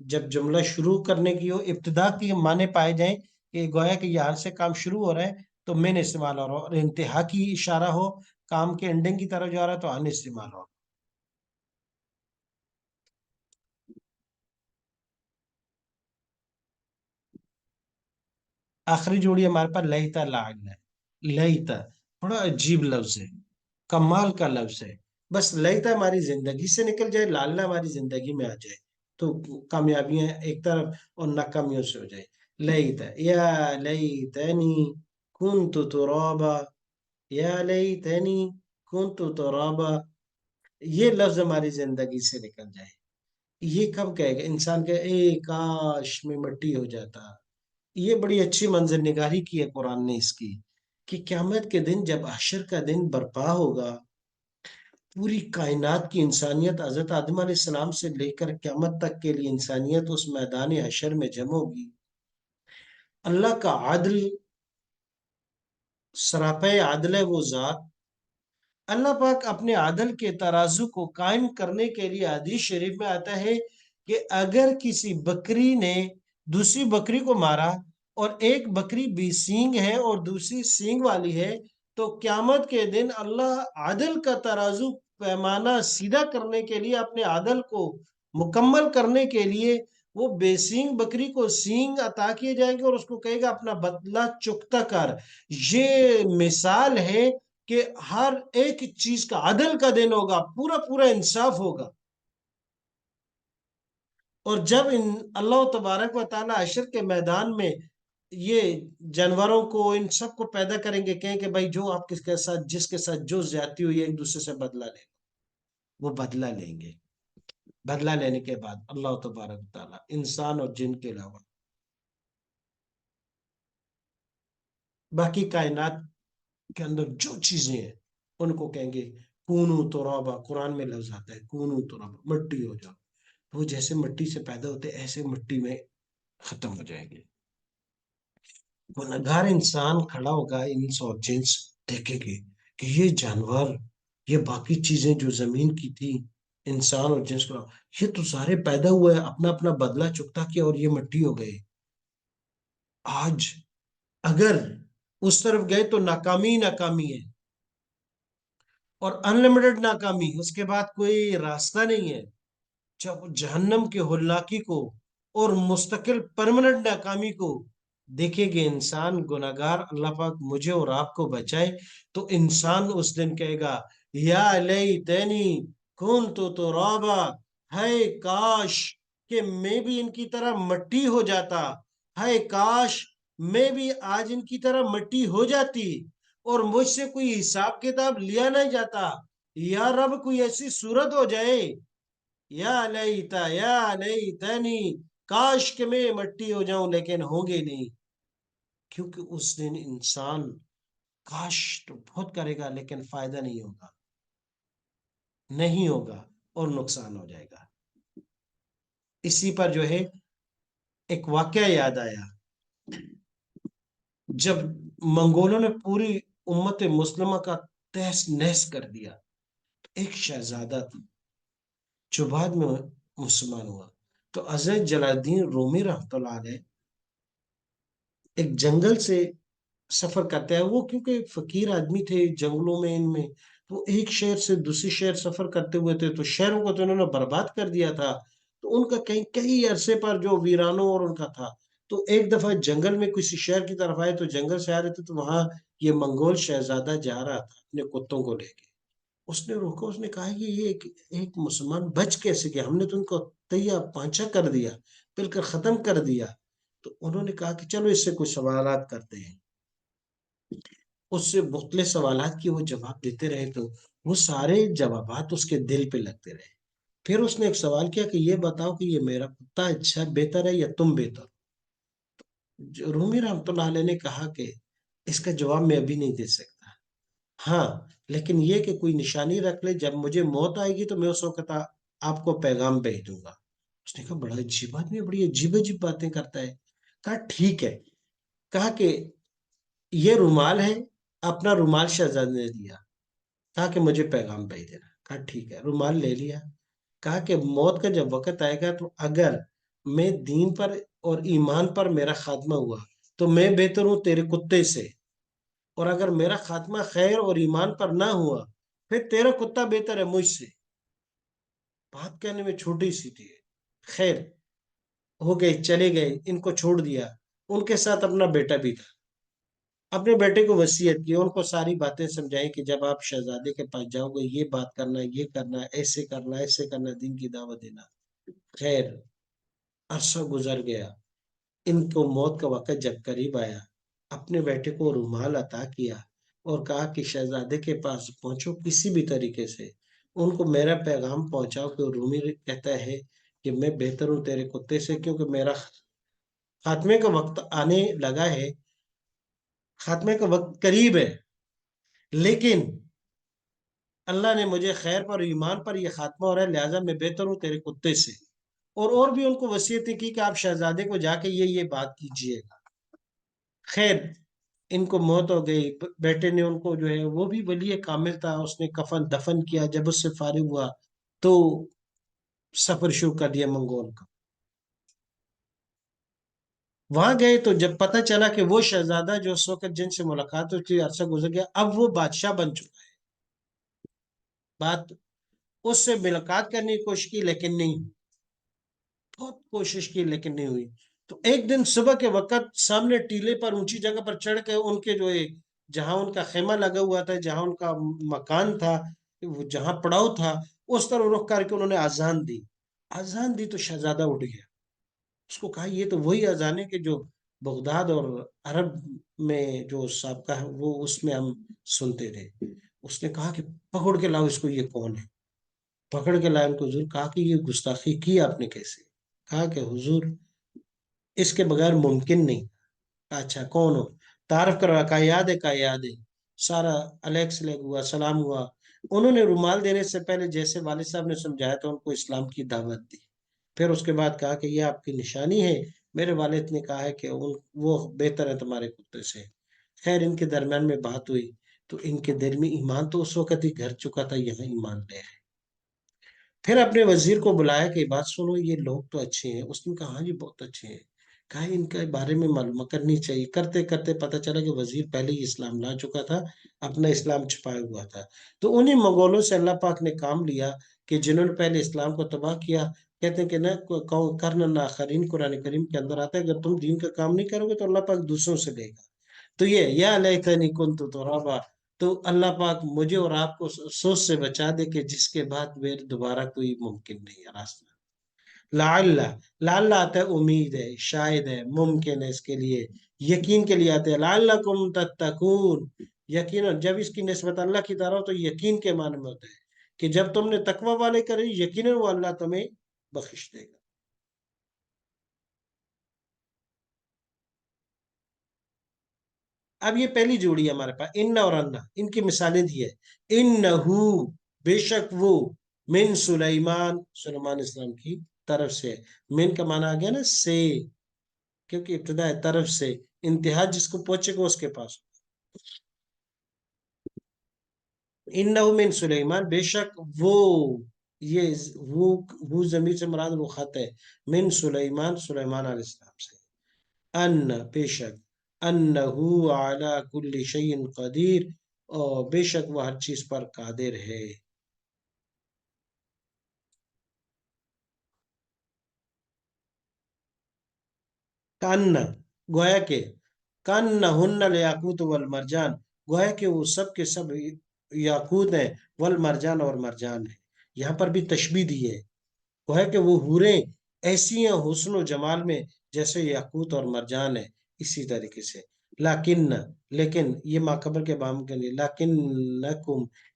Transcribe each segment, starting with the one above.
جب جملہ شروع کرنے کی ہو، ابتدا کی معنی پائے جائیں کہ گویا کہ یہاں سے کام شروع ہو رہا ہے تو من استعمال ہو رہا ہو، اور انتہا کی اشارہ ہو، کام کے اینڈنگ کی طرف جا رہا ہے تو ان استعمال ہو۔ آخری جوڑی ہمارے پاس لہتا لعل ہے۔ لہتا بڑا عجیب لفظ ہے، کمال کا لفظ ہے۔ بس لہتا ہماری زندگی سے نکل جائے، لعل ہماری زندگی میں آ جائے تو کامیابیاں ایک طرف اور ناکامیوں سے ہو جائے۔ لہتا یا لیتنی کنت ترابا، یا لیتنی کنت ترابا، یہ لفظ ہماری زندگی سے نکل جائے۔ یہ کب کہے گا انسان کہ اے کاش میں مٹی ہو جاتا۔ یہ بڑی اچھی منظر نگاری کی ہے قرآن نے اس کی، کہ قیامت کے دن جب حشر کا دن برپا ہوگا، پوری کائنات کی انسانیت حضرت آدم علیہ السلام سے لے کر قیامت تک کے لیے انسانیت اس میدان حشر میں جمع ہوگی۔ اللہ کا عدل، سراپے عادل ہے وہ ذات۔ اللہ پاک اپنے عدل کے ترازو کو قائم کرنے کے لیے حدیث شریف میں آتا ہے کہ اگر کسی بکری نے دوسری بکری کو مارا اور ایک بکری بھی سینگ ہے اور دوسری سینگ والی ہے، تو قیامت کے دن اللہ عدل کا ترازو پیمانہ سیدھا کرنے کے لیے، اپنے عدل کو مکمل کرنے کے لیے، وہ بے سینگ بکری کو سینگ عطا کیے جائیں گے اور اس کو کہے گا اپنا بدلہ چکتا کر۔ یہ مثال ہے کہ ہر ایک چیز کا عدل کا دن ہوگا، پورا پورا انصاف ہوگا۔ اور جب اللہ تبارک و تعالی حشر کے میدان میں یہ جانوروں کو، ان سب کو پیدا کریں گے، کہیں کہ بھائی جو آپ کس کے ساتھ، جس کے ساتھ جو زیادتی ہوئی ہے، ایک دوسرے سے بدلہ لیں، وہ بدلہ لیں گے۔ بدلہ لینے کے بعد اللہ تبارک و تعالی انسان اور جن کے علاوہ باقی کائنات کے اندر جو چیزیں ہیں ان کو کہیں گے کونو ترابا۔ قرآن میں لفظ آتا ہے کونو ترابا، مٹی ہو جاؤ۔ وہ جیسے مٹی سے پیدا ہوتے ایسے مٹی میں ختم ہو جائیں گے۔ گنہگار انسان کھڑا ہوگا، انس اور جنس دیکھیں گے کہ یہ جانور، یہ باقی چیزیں جو زمین کی تھی، انسان اور جنس کا، یہ تو سارے پیدا ہوئے، اپنا اپنا بدلہ چکتا کیا اور یہ مٹی ہو گئے۔ آج اگر اس طرف گئے تو ناکامی ناکامی ہے، اور انلمیٹڈ ناکامی، اس کے بعد کوئی راستہ نہیں ہے۔ جب جہنم کے ہلاکی کو اور مستقل پرمننٹ ناکامی کو دیکھے گے انسان گناہگار، اللہ پاک مجھے اور آپ کو بچائے، تو انسان اس دن کہے گا یا لیتنی کنت ترابا، ہے کاش کہ میں بھی ان کی طرح مٹی ہو جاتا، ہے کاش میں بھی آج ان کی طرح مٹی ہو جاتی اور مجھ سے کوئی حساب کتاب لیا نہیں جاتا۔ یا رب کوئی ایسی صورت ہو جائے، یا لیتا یا لیتنی، کاش کہ میں مٹی ہو جاؤں، لیکن ہوں گے نہیں، کیونکہ اس دن انسان کاش تو بہت کرے گا لیکن فائدہ نہیں ہوگا، نہیں ہوگا، اور نقصان ہو جائے گا۔ اسی پر جو ہے ایک واقعہ یاد آیا، جب منگولوں نے پوری امت مسلمہ کا تہس نہس کر دیا، ایک شہزادہ تھا جو بعد میں مسلمان ہوا، تو حضرت جلال الدین رومی رحمۃ اللہ علیہ ایک جنگل سے سفر کرتے ہیں، وہ کیونکہ فقیر آدمی تھے، جنگلوں میں ان میں وہ ایک شہر سے دوسری شہر سفر کرتے ہوئے تھے، تو شہروں کو تو انہوں نے برباد کر دیا تھا، تو ان کا کئی کئی عرصے پر جو ویرانوں اور ان کا تھا، تو ایک دفعہ جنگل میں کسی شہر کی طرف آئے، تو جنگل سے آ رہے تھے تو وہاں یہ منگول شہزادہ جا رہا تھا اپنے کتوں کو لے کے۔ اس نے روکا، اس نے کہا کہ یہ ایک مسلمان بچ کیسے گیا، ہم نے تو ان کو تیا پانچا کر دیا، بالکل ختم کر دیا۔ تو انہوں نے کہا کہ چلو اس سے کچھ سوالات کرتے ہیں۔ اس سے مختلف سوالات کی وہ جواب دیتے رہے، تو وہ سارے جوابات اس کے دل پہ لگتے رہے۔ پھر اس نے ایک سوال کیا کہ یہ بتاؤ کہ یہ میرا کتا اچھا بہتر ہے یا تم بہتر؟ رومی رحمۃ اللہ علیہ نے کہا کہ اس کا جواب میں ابھی نہیں دے سکتا، ہاں لیکن یہ کہ کوئی نشانی رکھ لے، جب مجھے موت آئے گی تو میں اس وقت آپ کو پیغام بھیج دوں گا۔ اس نے کہا بڑا عجیب آدمی، بڑی عجیب عجیب باتیں کرتا ہے۔ کہا ٹھیک ہے، کہا کہ یہ رومال ہے، اپنا رومال شہزادے نے دیا، کہا کہ مجھے پیغام بھیج دینا۔ کہا ٹھیک ہے، رومال لے لیا۔ کہا کہ موت کا جب وقت آئے گا تو اگر میں دین پر اور ایمان پر میرا خاتمہ ہوا تو میں بہتر ہوں تیرے کتے سے، اور اگر میرا خاتمہ خیر اور ایمان پر نہ ہوا پھر تیرا کتا بہتر ہے مجھ سے۔ بات کہنے میں چھوٹی سی تھی، خیر ہو گئے، چلے گئے، ان کو چھوڑ دیا۔ ان کے ساتھ اپنا بیٹا بھی تھا، اپنے بیٹے کو وصیت کی، ان کو ساری باتیں سمجھائیں کہ جب آپ شہزادے کے پاس جاؤ گے یہ بات کرنا، یہ کرنا، ایسے کرنا، ایسے کرنا، دین کی دعوت دینا۔ خیر عرصہ گزر گیا، ان کو موت کا وقت جب قریب آیا، اپنے بیٹے کو رومال عطا کیا اور کہا کہ شہزادے کے پاس پہنچو کسی بھی طریقے سے، ان کو میرا پیغام پہنچاؤ کہ رومی کہتا ہے کہ میں بہتر ہوں تیرے کتے سے، کیونکہ میرا خاتمے کا وقت آنے لگا ہے، خاتمے کا وقت قریب ہے، لیکن اللہ نے مجھے خیر پر ایمان پر یہ خاتمہ ہو رہا ہے، لہٰذا میں بہتر ہوں تیرے کتے سے۔ اور بھی ان کو وصیتیں کی کہ آپ شہزادے کو جا کے یہ بات کیجیے گا۔ خیر ان کو موت ہو گئی، بیٹے نے ان کو جو ہے، وہ بھی ولی کامل تھا، اس نے کفن دفن کیا، جب اس سے فارغ ہوا تو سفر شروع کر دیا منگول کا۔ وہاں گئے تو جب پتہ چلا کہ وہ شہزادہ جو اس وقت جن سے ملاقات ہوئی تھی عرصہ گزر گیا، اب وہ بادشاہ بن چکا ہے۔ بات اس سے ملاقات کرنے کی کوشش کی لیکن نہیں، بہت کوشش کی لیکن نہیں ہوئی۔ تو ایک دن صبح کے وقت سامنے ٹیلے پر اونچی جگہ پر چڑھ کے ان کے جو ہے، جہاں ان کا خیمہ لگا ہوا تھا، جہاں ان کا مکان تھا، جہاں پڑاؤ تھا، اس طرح رخ کر کے انہوں نے اذان دی۔ اذان دی تو شہزادہ اٹھ گیا، اس کو کہا یہ تو وہی اذان ہے کہ جو بغداد اور عرب میں جو سابقہ ہے وہ اس میں ہم سنتے تھے۔ اس نے کہا کہ پکڑ کے لاؤ اس کو، یہ کون ہے؟ پکڑ کے لائے ان کو، حضور کہا کہ یہ گستاخی کی آپ نے کیسے؟ کہا کہ حضور اس کے بغیر ممکن نہیں۔ اچھا کون ہو؟ تعارف کروا، کہا یاد ہے، کہا یاد ہے۔ سارا الیکس لیک ہوا، سلام ہوا۔ انہوں نے رومال دینے سے پہلے جیسے والد صاحب نے سمجھایا تو ان کو اسلام کی دعوت دی، پھر اس کے بعد کہا کہ یہ آپ کی نشانی ہے، میرے والد نے کہا ہے کہ وہ بہتر ہے تمہارے کتے سے۔ خیر ان کے درمیان میں بات ہوئی تو ان کے دل میں ایمان تو اس وقت ہی گھر چکا تھا، یہاں ایمان لے آئے۔ پھر اپنے وزیر کو بلایا کہ بات سنو، یہ لوگ تو اچھے ہیں۔ اس نے کہا ہاں جی بہت اچھے ہیں، کہا ان کے بارے میں معلومات کرنی چاہیے۔ کرتے کرتے پتہ چلا کہ وزیر پہلے ہی اسلام لا چکا تھا، اپنا اسلام چھپایا ہوا تھا۔ تو انہی مغولوں سے اللہ پاک نے کام لیا کہ جنہوں نے پہلے اسلام کو تباہ کیا، کہتے ہیں کہ نہ کرن آخرین، قرآن کریم کے اندر آتا ہے اگر تم دین کا کام نہیں کرو گے تو اللہ پاک دوسروں سے لے گا۔ تو یہ یا لیتنی کنت ترابا، تو اللہ پاک مجھے اور آپ کو سوچ سے بچا دے کہ جس کے بعد میرے دوبارہ کوئی ممکن نہیں ہے راستہ۔ لعل، لعل آتا ہے امید ہے، شاید ہے، ممکن ہے، اس کے لیے یقین کے لیے آتے ہیں، لعلکم تتقون۔ یقینا جب اس کی نسبت اللہ کی طرف ہو تو یقین کے معنی میں ہوتا ہے کہ جب تم نے تقوی والے کرے یقیناً وہ اللہ تمہیں بخش دے گا۔ اب یہ پہلی جوڑی ہے ہمارے پاس، ان اور انا، ان کی مثالیں دی ہے۔ انہو، بے شک وہ، من سلیمان، سلیمان اسلام کی طرف سے۔ من کا معنی آ گیا نا سے، کیونکہ ابتدا ہے طرف سے، انتہا جس کو پہنچے گا اس کے پاس۔ انہو من سلیمان، بے شک وہ، یہ وہ ضمیر سے مراد وہ خط ہے، من سلیمان، سلیمان علیہ السلام سے۔ ان، بے شک، انہو علی کل شیء قدیر، اور بے شک وہ ہر چیز پر قادر ہے۔ کان، گویا کہ، کان ہن الیاقوت والمرجان، گویا کہ وہ سب کے سب یاقوت ہیں، والمرجان اور مرجان ہیں۔ یہاں پر بھی تشبیہ دی ہے، گویا کہ وہ حوریں ایسی ہیں حسن و جمال میں جیسے یاقوت اور مرجان ہے، اسی طریقے سے۔ لیکن، لیکن یہ ماقبل کے بام کے لیے،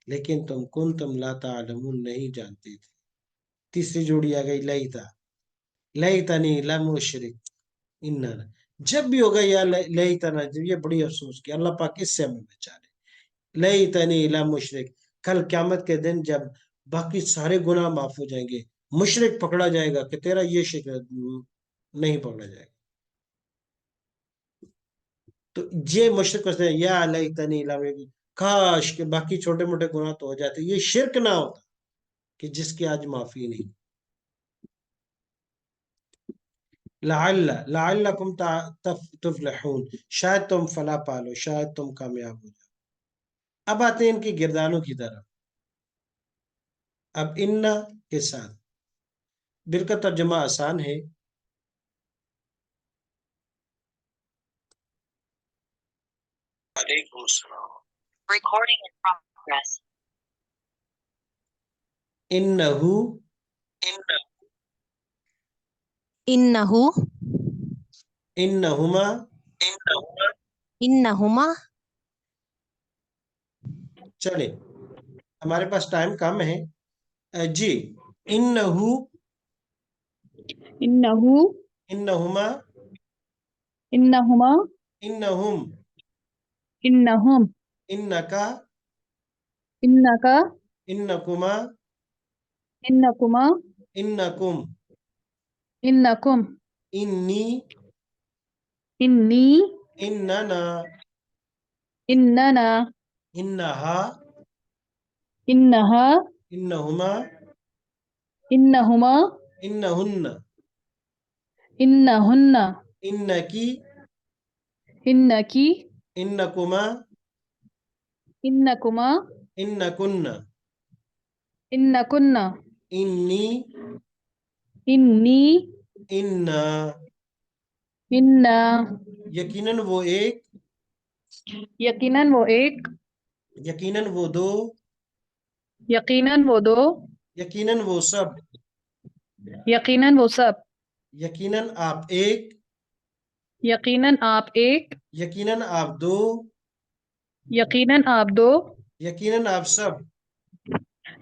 لیکن تم کنتم لا تعلمون، نہیں جانتے تھے۔ تیسری جوڑی آ گئی لیتا، لیتنی لم اشرک، اننا، جب بھی ہوگا یا لیتنا، یہ بڑی افسوس کی، اللہ پاک اس سے ہمیں بچا لے۔ لیتنی لم اشرک، کل قیامت کے دن جب باقی سارے گناہ معاف ہو جائیں گے، مشرک پکڑا جائے گا کہ تیرا یہ شرک نہیں پکڑا جائے گا۔ تو یہ مشرک ہوتے ہیں، یا لیتنی لم، کاش کہ باقی چھوٹے موٹے گناہ تو ہو جاتے، یہ شرک نہ ہوتا کہ جس کی آج معافی نہیں۔ لعلکم تفلحون، شاید تم فلاح پالو، شاید تم کامیاب ہو جاؤ۔ اب آتے ہیں ان کے گردانوں کی طرف، اب ان کے ساتھ بل کا ترجمہ آسان ہے۔ وعلیکم السلام۔ Recording in progress. انہو، إنه انہما، إنهما چلیں ہمارے پاس ٹائم کم ہے، جی انہو، إنه انہما، إنهما انہم، إنهم انکا، إنك انکما، إنكما انکم، إنكم انی، إني اننا، إننا انہا، إنها انہما، إنهما انہن، إنهن انکی، إنك انکما، إنكما انکن، إنكن انی، إني انا، إنا یقیناً وہ ایک، یقیناً وہ ایک یقیناً وہ دو، یقیناً وہ دو یقیناً وہ سب، یقیناً وہ سب یقیناً آپ ایک، یقیناً آپ ایک یقیناً آپ دو، یقیناً آپ دو یقیناً آپ سب،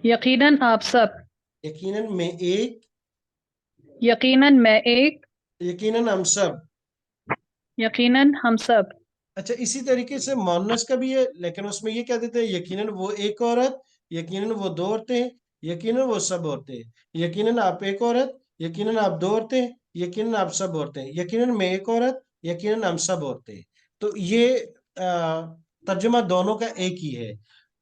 یقیناً آپ سب یقیناً میں ایک، یقیناً میں ایک یقیناً ہم سب۔ یقیناً ہم سب۔ اچھا اسی طریقے سے مؤنث کا بھی ہے، لیکن اس میں یہ کہہ دیتے ہیں یقیناً وہ ایک عورت، یقیناً وہ دو عورتیں، یقیناً وہ سب عورتیں، یقیناً آپ ایک عورت، یقیناً آپ دو عورتیں، یقیناً آپ سب عورتیں، یقیناً میں ایک عورت، یقیناً ہم سب عورتیں۔ تو یہ ترجمہ دونوں کا ایک ہی ہے۔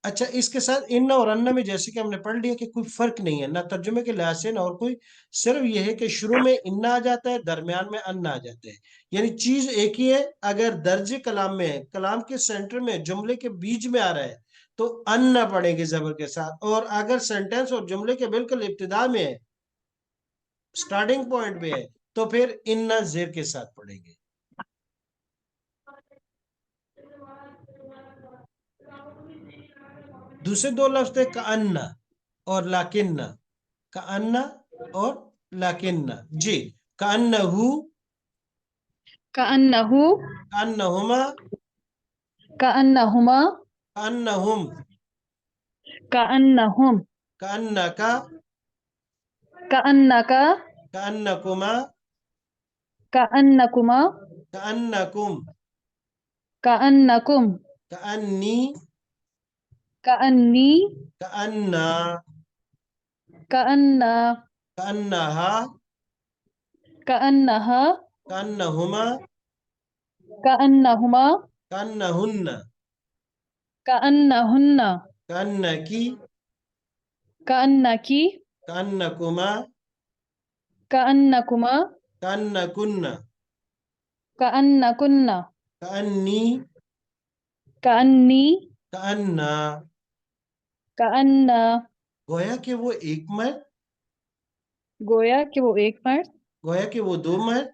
اچھا اس کے ساتھ ان اور ان میں جیسے کہ ہم نے پڑھ لیا کہ کوئی فرق نہیں ہے، نہ ترجمے کے لحاظ سے نہ اور کوئی، صرف یہ ہے کہ شروع میں ان آ جاتا ہے، درمیان میں ان آ جاتا ہے، یعنی چیز ایک ہی ہے۔ اگر درج کلام میں ہے، کلام کے سینٹر میں، جملے کے بیچ میں آ رہا ہے تو ان نہ پڑھیں گے زبر کے ساتھ، اور اگر سینٹینس اور جملے کے بالکل ابتدا میں ہے، سٹارٹنگ پوائنٹ پہ ہے، تو پھر ان زیر کے ساتھ پڑھیں گے۔ دوسرے دو لفظ تھے کأن اور لاکن، کأن اور لاکن، جی کأنہو، کأنہ کأنہما، کأنہما کأنہم، کأنہم کأنکا، کأنک کأنکما، کأنکما کأنکم، کأنکم کأنی، کأنی کأنا، کأنا کأنہا، کأنہا کأنہما، کأنہما کأنہن، کأنہن کأنکی، کأنکی کأنکما، کأنکما کأنکن، کأنکن کأنی، کأنی کأنا۔ کأنا گویا کہ وہ ایک مرد، گویا کہ وہ ایک مرد، گویا کہ وہ دو مرد،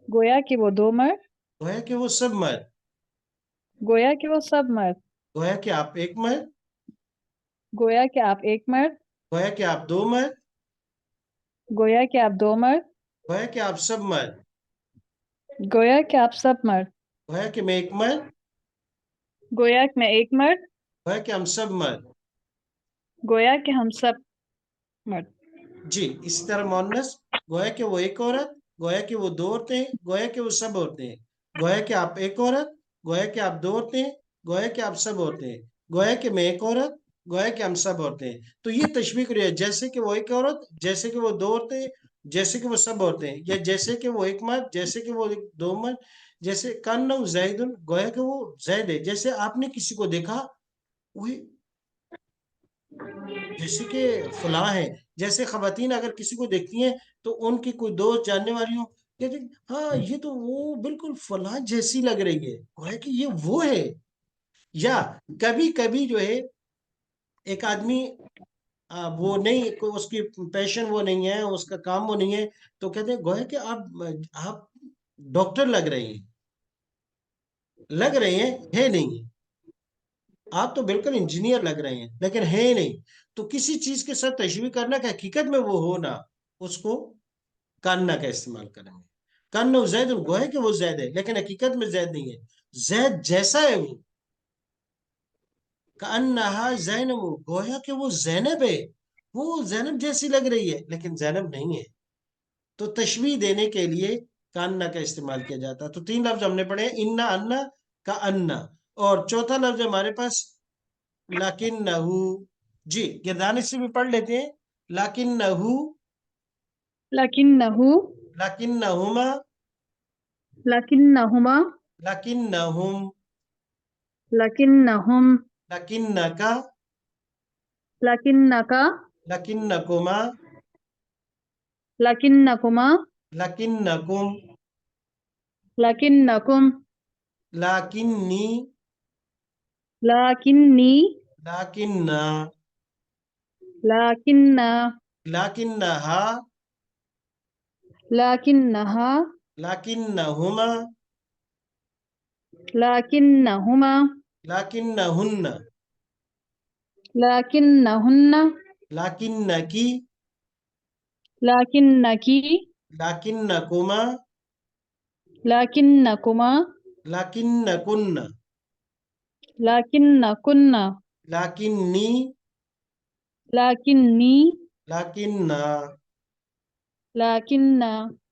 گویا کہ وہ دو مرد، گویا کہ وہ سب مرد، گویا کہ وہ سب مرد، گویا کہ آپ ایک مرد، گویا کہ آپ ایک مرد، گویا کہ آپ دو مرد، گویا کہ آپ دو مرد، گویا کہ آپ سب مرد، گویا کہ آپ سب مرد، گویا کہ میں ایک مرد، گویا کہ میں ایک مرد، گویا کہ ہم سب مرد۔ گویا کہ ہم سب مرد۔ جی اسی طرح مؤنث، گویا کہ وہ ایک عورت، گویا کہ وہ دو عورتیں، گویا کہ وہ سب عورتیں، گویا کہ آپ ایک عورت، گویا کہ آپ دو عورتیں، گویا کہ آپ سب عورتیں، گویا کہ میں ایک عورت، گویا کہ ہم سب عورتیں۔ تو یہ تشبیہ کری ہے، جیسے کہ وہ ایک عورت، جیسے کہ وہ دو عورتیں، جیسے کہ وہ سب عورتیں، یا جیسے کہ وہ ایک مرد، جیسے کہ وہ دو مرد، جیسے کانہ زید، گویا کہ وہ زید ہے، جیسے آپ نے کسی کو دیکھا وہی، جیسے کہ فلاں ہے۔ جیسے خواتین اگر کسی کو دیکھتی ہیں تو ان کی کوئی دوست جاننے والی ہو کہتے ہیں ہاں یہ تو وہ بالکل فلاں جیسی لگ رہی ہے، گویا کہ یہ وہ ہے. یا کبھی کبھی جو ہے ایک آدمی وہ نہیں، اس کی پیشن وہ نہیں ہے، اس کا کام وہ نہیں ہے، تو کہتے ہیں گویا کہ آپ ڈاکٹر لگ رہے ہیں ہے نہیں، آپ تو بالکل انجینئر لگ رہے ہیں لیکن ہے نہیں. تو کسی چیز کے ساتھ تشبیہ کرنا کہ حقیقت میں وہ ہونا، اس کو کاننا کا استعمال کریں گے. کاننا زید گویا کہ وہ زید ہے لیکن حقیقت میں زید نہیں ہے، زید جیسا ہے وہ. کانہا زینب، گویا کہ وہ زینب ہے، وہ زینب جیسی لگ رہی ہے لیکن زینب نہیں ہے. تو تشبیہ دینے کے لیے کاننا کا استعمال کیا جاتا ہے. تو 3 لفظ ہم نے پڑھے، انا، انا، کا انا. اور چوتھا لفظ ہمارے پاس لکنہو. جی گردانی سے بھی پڑھ لیتے ہیں. لکنہو، لکنہو، لکنہما، لکنہما، لکنہم، لکنہم، لکنکا، لکنکا، لکنکما، لکنکما، لکنکم، لکنکم، لکنی، لکنی، لکننا، لکننا، لکنہا، لکنہا، لکنہما، لکنہما، لکنہن، لکنہن، لکنکی، لکنکی، لکنکما، لکنکما، لکنکن، لکنکن، لکنی، لکنی، لکننا. لکننا.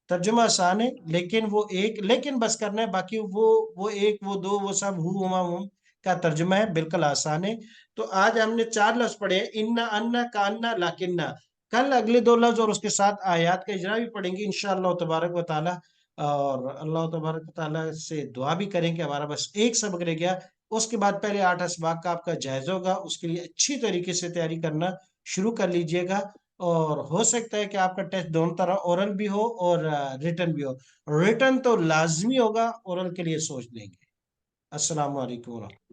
ترجمہ آسان ہے لیکن بس کرنا ہے، باقی وہ ایک، وہ دو، وہ سب ہما ہم کا ترجمہ ہے، بالکل آسان ہے. تو آج ہم نے 4 لفظ پڑھے ہیں، انا، انا، کاننا، لاکننا. کل اگلے 2 لفظ اور اس کے ساتھ آیات کا اجرا بھی پڑھیں گے انشاءاللہ تبارک و تعالی. اور اللہ تبارک و تعالی سے دعا بھی کریں کہ ہمارا بس ایک سبق رہ گیا. اس کے بعد پہلے 8 اسباق کا آپ کا جائزہ ہوگا، اس کے لیے اچھی طریقے سے تیاری کرنا شروع کر لیجئے گا. اور ہو سکتا ہے کہ آپ کا ٹیسٹ دونوں طرح اورل بھی ہو اور ریٹن بھی ہو. ریٹن تو لازمی ہوگا، اورل کے لیے سوچ لیں گے. السلام علیکم ورحمۃ اللہ.